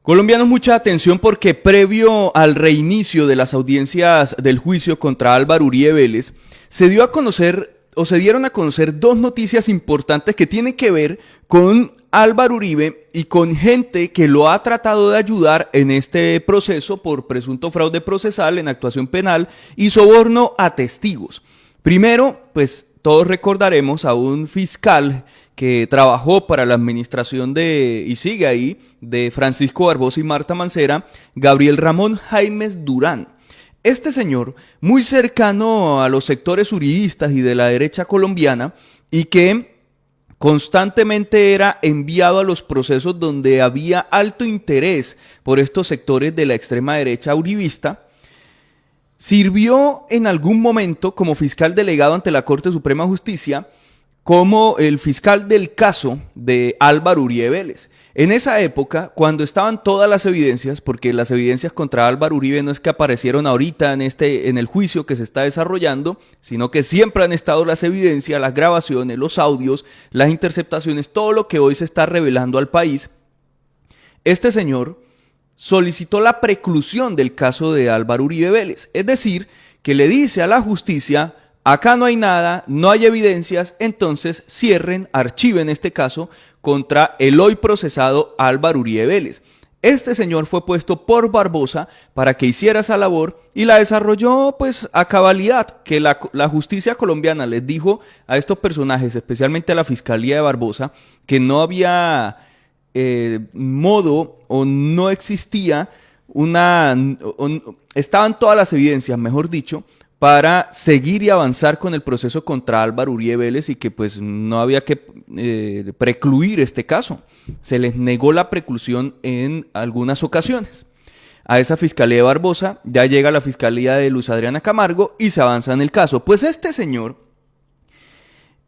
Colombianos, mucha atención porque previo al reinicio de las audiencias del juicio contra Álvaro Uribe Vélez, se dio a conocer o se dieron a conocer dos noticias importantes que tienen que ver con Álvaro Uribe y con gente que lo ha tratado de ayudar en este proceso por presunto fraude procesal en actuación penal y soborno a testigos. Primero, pues todos recordaremos a un fiscal que trabajó para la administración y sigue ahí, de Francisco Barbosa y Marta Mancera, Gabriel Ramón Jaimes Durán. Este señor, muy cercano a los sectores uribistas y de la derecha colombiana, y que constantemente era enviado a los procesos donde había alto interés por estos sectores de la extrema derecha uribista, sirvió en algún momento como fiscal delegado ante la Corte Suprema de Justicia, como el fiscal del caso de Álvaro Uribe Vélez. En esa época, cuando estaban todas las evidencias, porque las evidencias contra Álvaro Uribe no es que aparecieron ahorita en el juicio que se está desarrollando, sino que siempre han estado las evidencias, las grabaciones, los audios, las interceptaciones, todo lo que hoy se está revelando al país. Este señor solicitó la preclusión del caso de Álvaro Uribe Vélez, es decir, que le dice a la justicia: acá no hay nada, no hay evidencias, entonces cierren, archiven este caso contra el hoy procesado Álvaro Uribe Vélez. Este señor fue puesto por Barbosa para que hiciera esa labor y la desarrolló pues a cabalidad, que la justicia colombiana les dijo a estos personajes, especialmente a la fiscalía de Barbosa, que no había modo o no existía estaban todas las evidencias, mejor dicho, para seguir y avanzar con el proceso contra Álvaro Uribe Vélez y que pues no había que precluir este caso. Se les negó la preclusión en algunas ocasiones. A esa fiscalía de Barbosa ya llega la fiscalía de Luz Adriana Camargo y se avanza en el caso. Pues este señor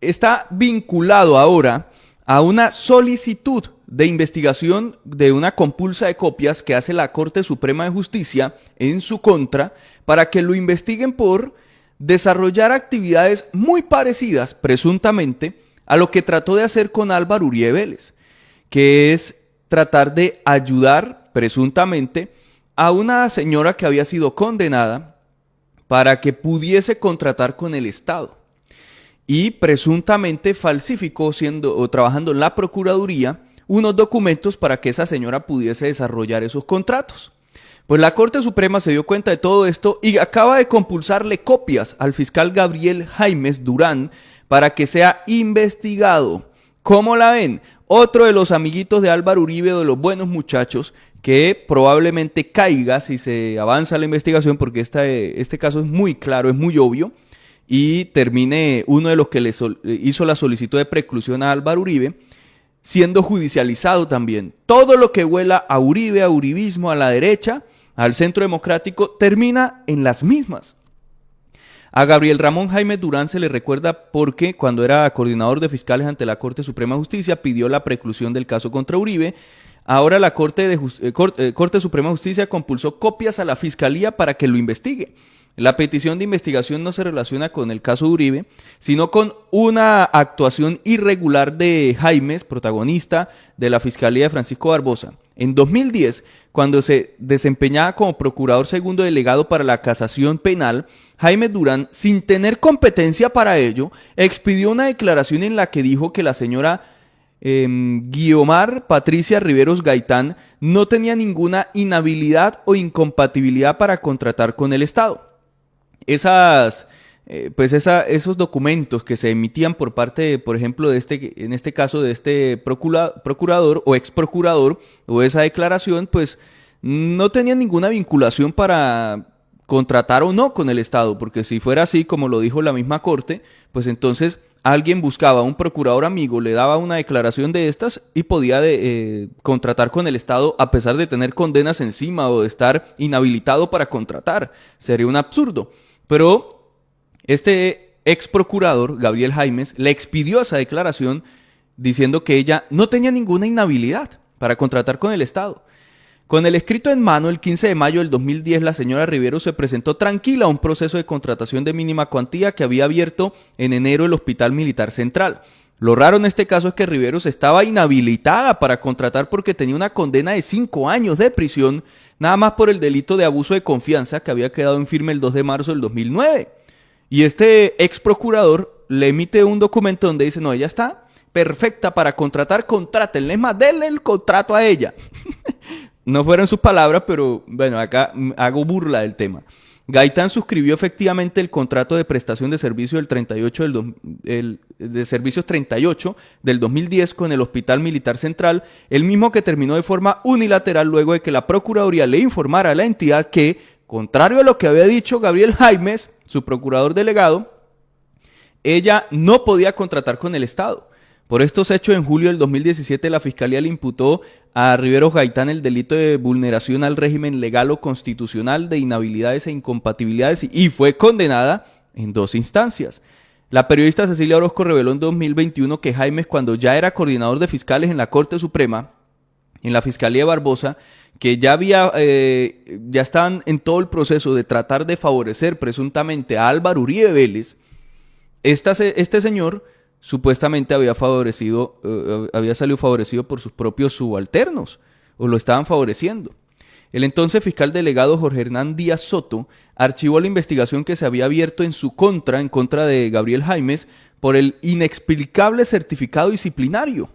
está vinculado ahora a una solicitud de investigación de una compulsa de copias que hace la Corte Suprema de Justicia en su contra para que lo investiguen por desarrollar actividades muy parecidas, presuntamente, a lo que trató de hacer con Álvaro Uribe Vélez, que es tratar de ayudar, presuntamente, a una señora que había sido condenada para que pudiese contratar con el Estado. Y presuntamente falsificó, trabajando en la Procuraduría, unos documentos para que esa señora pudiese desarrollar esos contratos. Pues la Corte Suprema se dio cuenta de todo esto y acaba de compulsarle copias al fiscal Gabriel Jaimes Durán para que sea investigado. ¿Cómo la ven? Otro de los amiguitos de Álvaro Uribe, de los buenos muchachos, que probablemente caiga si se avanza la investigación, porque este caso es muy claro, es muy obvio, y termine uno de los que hizo la solicitud de preclusión a Álvaro Uribe siendo judicializado también. Todo lo que huela a Uribe, a uribismo, a la derecha, al centro democrático, termina en las mismas. A Gabriel Ramón Jaimes Durán se le recuerda porque cuando era coordinador de fiscales ante la Corte Suprema de Justicia pidió la preclusión del caso contra Uribe. Ahora la Corte Suprema de Justicia compulsó copias a la Fiscalía para que lo investigue. La petición de investigación no se relaciona con el caso de Uribe, sino con una actuación irregular de Jaimes, protagonista de la Fiscalía de Francisco Barbosa. En 2010, cuando se desempeñaba como procurador segundo delegado para la casación penal, Jaimes Durán, sin tener competencia para ello, expidió una declaración en la que dijo que la señora Guiomar Patricia Riveros Gaitán no tenía ninguna inhabilidad o incompatibilidad para contratar con el Estado. Esos documentos que se emitían por parte, por ejemplo, en este caso de este procurador o ex procurador, o esa declaración, pues no tenían ninguna vinculación para contratar o no con el Estado, porque si fuera así, como lo dijo la misma Corte, pues entonces alguien buscaba a un procurador amigo, le daba una declaración de estas y podía contratar con el Estado a pesar de tener condenas encima o de estar inhabilitado para contratar. Sería un absurdo. Pero este ex procurador, Gabriel Jaimes, le expidió esa declaración diciendo que ella no tenía ninguna inhabilidad para contratar con el Estado. Con el escrito en mano, el 15 de mayo del 2010, la señora Riveros se presentó tranquila a un proceso de contratación de mínima cuantía que había abierto en enero el Hospital Militar Central. Lo raro en este caso es que Riveros estaba inhabilitada para contratar porque tenía una condena de 5 años de prisión, nada más por el delito de abuso de confianza que había quedado en firme el 2 de marzo del 2009. Y este ex procurador le emite un documento donde dice, no, ella está perfecta para contratar, contrátenle, es más, denle el contrato a ella. No fueron sus palabras, pero bueno, acá hago burla del tema. Gaitán suscribió efectivamente el contrato de prestación de servicio del 38 de servicios 38 del 2010 con el Hospital Militar Central, el mismo que terminó de forma unilateral luego de que la Procuraduría le informara a la entidad que, contrario a lo que había dicho Gabriel Jaimes, su procurador delegado, ella no podía contratar con el Estado. Por estos hechos, en julio del 2017, la Fiscalía le imputó a Riveros Gaitán el delito de vulneración al régimen legal o constitucional de inhabilidades e incompatibilidades y fue condenada en 2 instancias. La periodista Cecilia Orozco reveló en 2021 que Jaimes, cuando ya era coordinador de fiscales en la Corte Suprema, en la Fiscalía de Barbosa, que ya estaban en todo el proceso de tratar de favorecer presuntamente a Álvaro Uribe Vélez, este señor supuestamente había salido favorecido por sus propios subalternos, o lo estaban favoreciendo. El entonces fiscal delegado Jorge Hernán Díaz Soto archivó la investigación que se había abierto en contra de Gabriel Jaimes, por el inexplicable certificado disciplinario.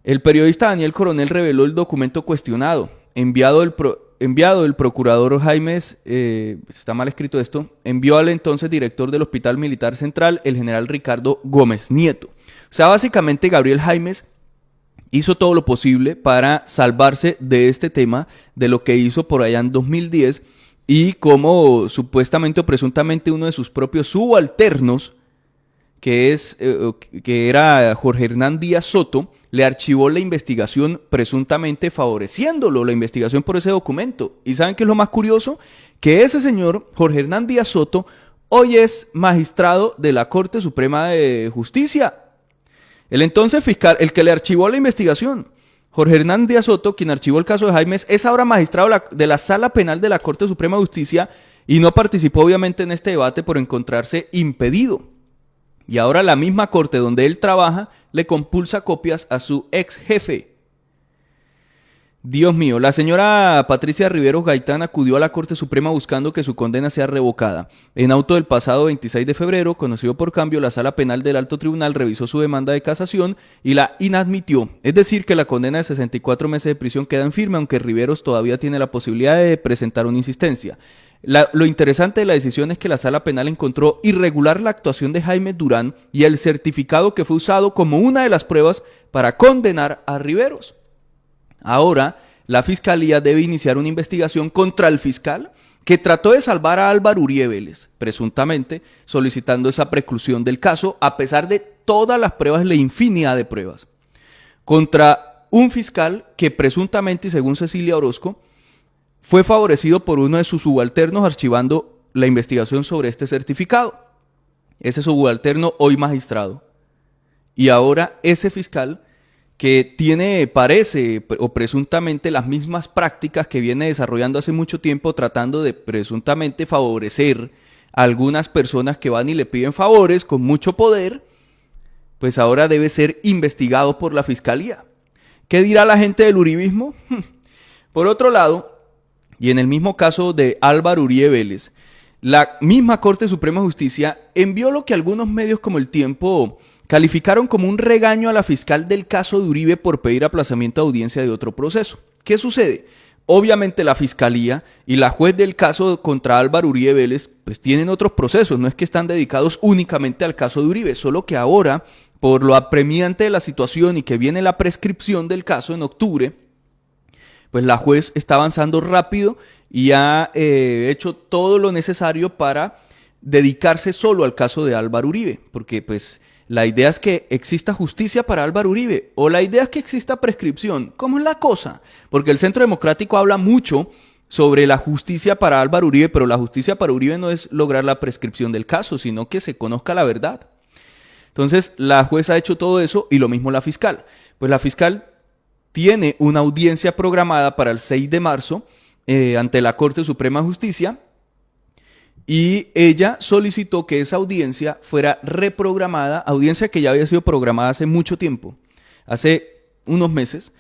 El periodista Daniel Coronel reveló el documento cuestionado, enviado del procurador Jaimes, está mal escrito esto, envió al entonces director del Hospital Militar Central, el general Ricardo Gómez Nieto. O sea, básicamente Gabriel Jaimes hizo todo lo posible para salvarse de este tema, de lo que hizo por allá en 2010, y como supuestamente o presuntamente uno de sus propios subalternos, que era Jorge Hernán Díaz Soto, le archivó la investigación presuntamente favoreciéndolo, la investigación por ese documento. ¿Y saben qué es lo más curioso? Que ese señor, Jorge Hernán Díaz Soto, hoy es magistrado de la Corte Suprema de Justicia. El entonces fiscal, el que le archivó la investigación, Jorge Hernán Díaz Soto, quien archivó el caso de Jaimes, es ahora magistrado de la Sala Penal de la Corte Suprema de Justicia y no participó obviamente en este debate por encontrarse impedido. Y ahora la misma corte donde él trabaja le compulsa copias a su ex jefe. Dios mío, la señora Patricia Riveros Gaitán acudió a la Corte Suprema buscando que su condena sea revocada. En auto del pasado 26 de febrero, conocido por cambio, la Sala Penal del Alto Tribunal revisó su demanda de casación y la inadmitió. Es decir, que la condena de 64 meses de prisión queda en firme, aunque Riveros todavía tiene la posibilidad de presentar una insistencia. Lo interesante de la decisión es que la Sala Penal encontró irregular la actuación de Jaime Durán y el certificado que fue usado como una de las pruebas para condenar a Riveros. Ahora, la Fiscalía debe iniciar una investigación contra el fiscal que trató de salvar a Álvaro Uribe Vélez, presuntamente solicitando esa preclusión del caso, a pesar de todas las pruebas, la infinidad de pruebas. Contra un fiscal que presuntamente, y según Cecilia Orozco, fue favorecido por uno de sus subalternos archivando la investigación sobre este certificado. Ese subalterno hoy magistrado. Y ahora ese fiscal que parece o presuntamente las mismas prácticas que viene desarrollando hace mucho tiempo, tratando de presuntamente favorecer a algunas personas que van y le piden favores con mucho poder, pues ahora debe ser investigado por la Fiscalía. ¿Qué dirá la gente del uribismo? Por otro lado, y en el mismo caso de Álvaro Uribe Vélez, la misma Corte Suprema de Justicia envió lo que algunos medios como El Tiempo calificaron como un regaño a la fiscal del caso de Uribe por pedir aplazamiento de audiencia de otro proceso. ¿Qué sucede? Obviamente la fiscalía y la juez del caso contra Álvaro Uribe Vélez pues tienen otros procesos, no es que están dedicados únicamente al caso de Uribe, solo que ahora, por lo apremiante de la situación y que viene la prescripción del caso en octubre, pues la juez está avanzando rápido y ha hecho todo lo necesario para dedicarse solo al caso de Álvaro Uribe, porque pues la idea es que exista justicia para Álvaro Uribe, o la idea es que exista prescripción. ¿Cómo es la cosa? Porque el Centro Democrático habla mucho sobre la justicia para Álvaro Uribe, pero la justicia para Uribe no es lograr la prescripción del caso, sino que se conozca la verdad. Entonces, la jueza ha hecho todo eso y lo mismo la fiscal. Pues la fiscal tiene una audiencia programada para el 6 de marzo ante la Corte Suprema de Justicia Y ella solicitó que esa audiencia fuera reprogramada, audiencia que ya había sido programada hace mucho tiempo, hace unos meses,